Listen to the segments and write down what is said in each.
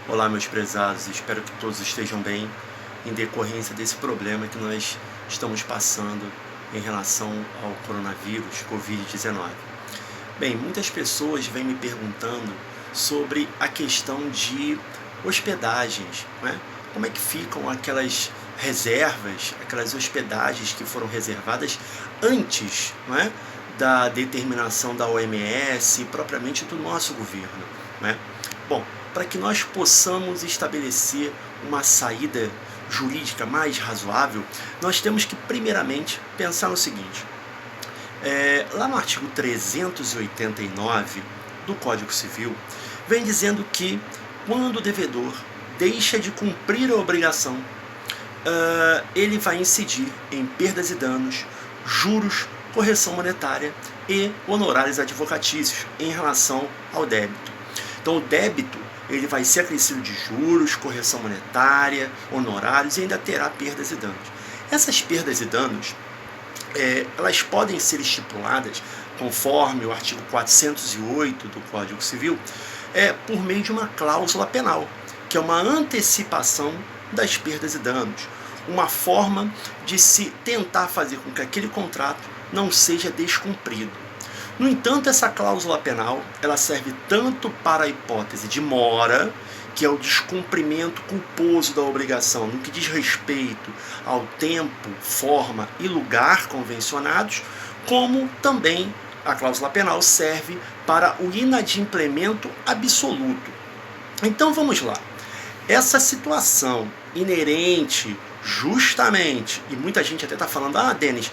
Olá, meus prezados, espero que todos estejam bem em decorrência desse problema que nós estamos passando em relação ao coronavírus, Covid-19. Bem, muitas pessoas vêm me perguntando sobre a questão de hospedagens, né? Como é que ficam aquelas reservas, aquelas hospedagens que foram reservadas antes, não é, da determinação da OMS e propriamente do nosso governo, né? Bom, para que nós possamos estabelecer uma saída jurídica mais razoável, nós temos que primeiramente pensar no seguinte: lá no artigo 389 do Código Civil, vem dizendo que quando o devedor deixa de cumprir a obrigação, ele vai incidir em perdas e danos, juros, correção monetária e honorários advocatícios em relação ao débito. Então o débito ele vai ser acrescido de juros, correção monetária, honorários e ainda terá perdas e danos. Essas perdas e danos, elas podem ser estipuladas, conforme o artigo 408 do Código Civil, por meio de uma cláusula penal, que é uma antecipação das perdas e danos, uma forma de se tentar fazer com que aquele contrato não seja descumprido. No entanto, essa cláusula penal ela serve tanto para a hipótese de mora, que é o descumprimento culposo da obrigação no que diz respeito ao tempo, forma e lugar convencionados, como também a cláusula penal serve para o inadimplemento absoluto. Então vamos lá. Essa situação inerente justamente, e muita gente até está falando, Denis,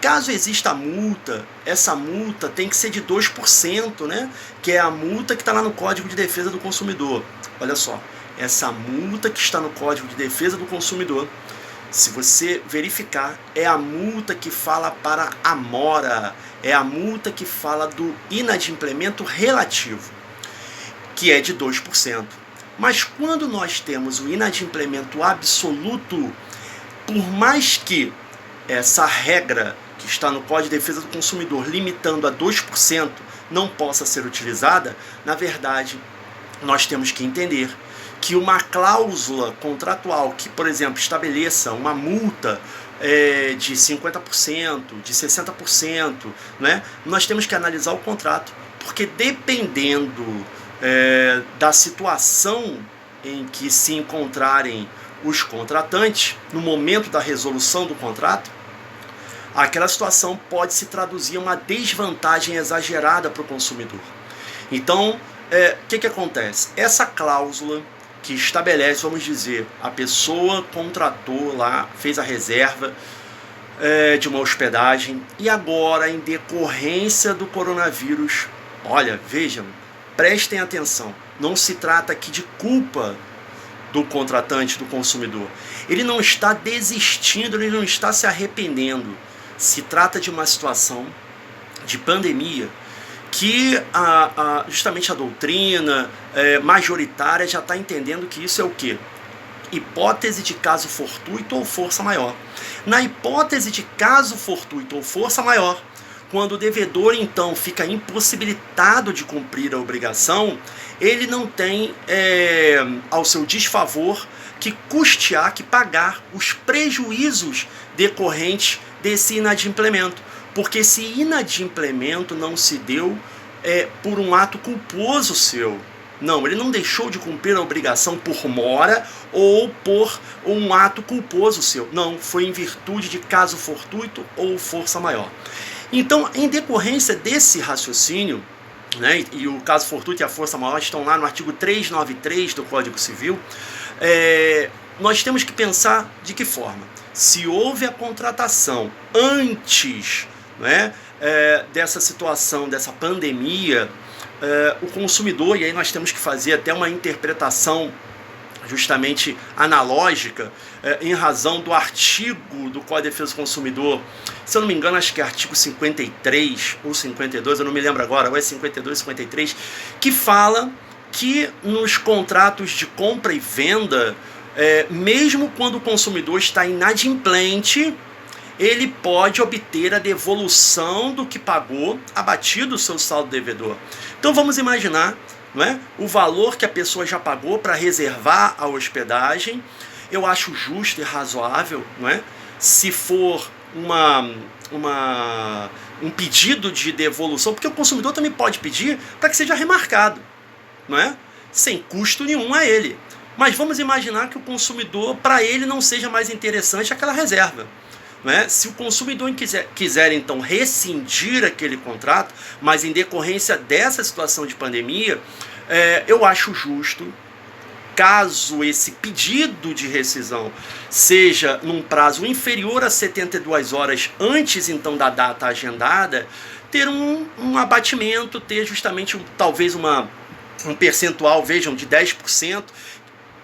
caso exista multa, essa multa tem que ser de 2%, né? Que é a multa que está lá no Código de Defesa do Consumidor. Olha só, essa multa que está no Código de Defesa do Consumidor, se você verificar, é a multa que fala para a mora, é a multa que fala do inadimplemento relativo, que é de 2%. Mas quando nós temos o inadimplemento absoluto, por mais que essa regra que está no Código de Defesa do Consumidor, limitando a 2%, não possa ser utilizada, na verdade, nós temos que entender que uma cláusula contratual que, por exemplo, estabeleça uma multa de 50%, de 60%, né, nós temos que analisar o contrato, porque dependendo da situação em que se encontrarem os contratantes, no momento da resolução do contrato, aquela situação pode se traduzir em uma desvantagem exagerada para o consumidor. Então, o que acontece? Essa cláusula que estabelece, vamos dizer, a pessoa contratou lá, fez a reserva de uma hospedagem e agora, em decorrência do coronavírus, olha, vejam, prestem atenção, não se trata aqui de culpa do contratante, do consumidor. Ele não está desistindo, ele não está se arrependendo. Se trata de uma situação de pandemia que justamente a doutrina majoritária já está entendendo que isso é o quê? Hipótese de caso fortuito ou força maior. Na hipótese de caso fortuito ou força maior, quando o devedor então fica impossibilitado de cumprir a obrigação, ele não tem ao seu desfavor que custear, que pagar os prejuízos decorrentes desse inadimplemento, porque esse inadimplemento não se deu por um ato culposo seu. Não, ele não deixou de cumprir a obrigação por mora ou por um ato culposo seu. Não, foi em virtude de caso fortuito ou força maior. Então, em decorrência desse raciocínio, né, e o caso fortuito e a força maior estão lá no artigo 393 do Código Civil, nós temos que pensar de que forma? Se houve a contratação antes, né, dessa situação, dessa pandemia, o consumidor, e aí nós temos que fazer até uma interpretação justamente analógica, em razão do artigo do Código de Defesa do Consumidor, se eu não me engano, acho que é artigo 53 ou 52, eu não me lembro agora, ou é 52 ou 53, que fala que nos contratos de compra e venda, mesmo quando o consumidor está inadimplente, ele pode obter a devolução do que pagou, abatido o seu saldo devedor. Então vamos imaginar não é? O valor que a pessoa já pagou para reservar a hospedagem, eu acho justo e razoável, não é? Se for um pedido de devolução, porque o consumidor também pode pedir para que seja remarcado, não é? Sem custo nenhum a ele. Mas vamos imaginar que o consumidor, para ele, não seja mais interessante aquela reserva. Não é? Se o consumidor quiser então rescindir aquele contrato, mas em decorrência dessa situação de pandemia, eu acho justo, caso esse pedido de rescisão seja num prazo inferior a 72 horas antes então da data agendada, ter um abatimento, ter justamente talvez um percentual, vejam, de 10%.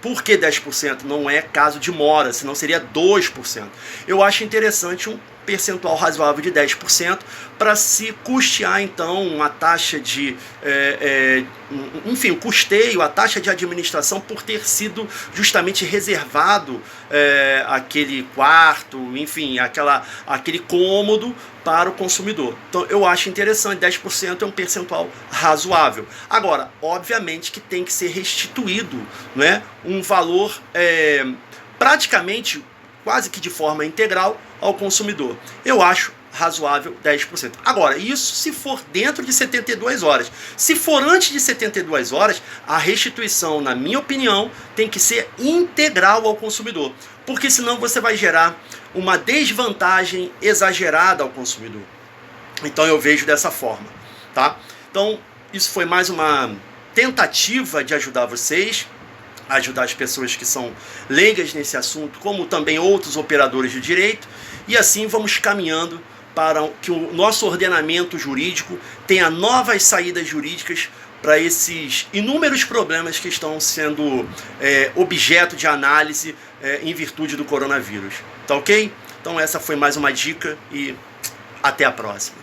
Por que 10%? Não é caso de mora, senão seria 2%. Eu acho interessante um percentual razoável de 10% para se custear então uma taxa de enfim, o custeio, a taxa de administração por ter sido justamente reservado aquele quarto, enfim, aquele cômodo para o consumidor. Então eu acho interessante, 10% é um percentual razoável. Agora, obviamente que tem que ser restituído, né, um valor praticamente quase que de forma integral ao consumidor. Eu acho razoável 10%. Agora, isso se for dentro de 72 horas. Se for antes de 72 horas, a restituição, na minha opinião, tem que ser integral ao consumidor, porque senão você vai gerar uma desvantagem exagerada ao consumidor. Então eu vejo dessa forma, tá? Então, isso foi mais uma tentativa de ajudar vocês, ajudar as pessoas que são leigas nesse assunto, como também outros operadores de direito, e assim vamos caminhando para que o nosso ordenamento jurídico tenha novas saídas jurídicas para esses inúmeros problemas que estão sendo objeto de análise em virtude do coronavírus. Tá ok? Então essa foi mais uma dica e até a próxima.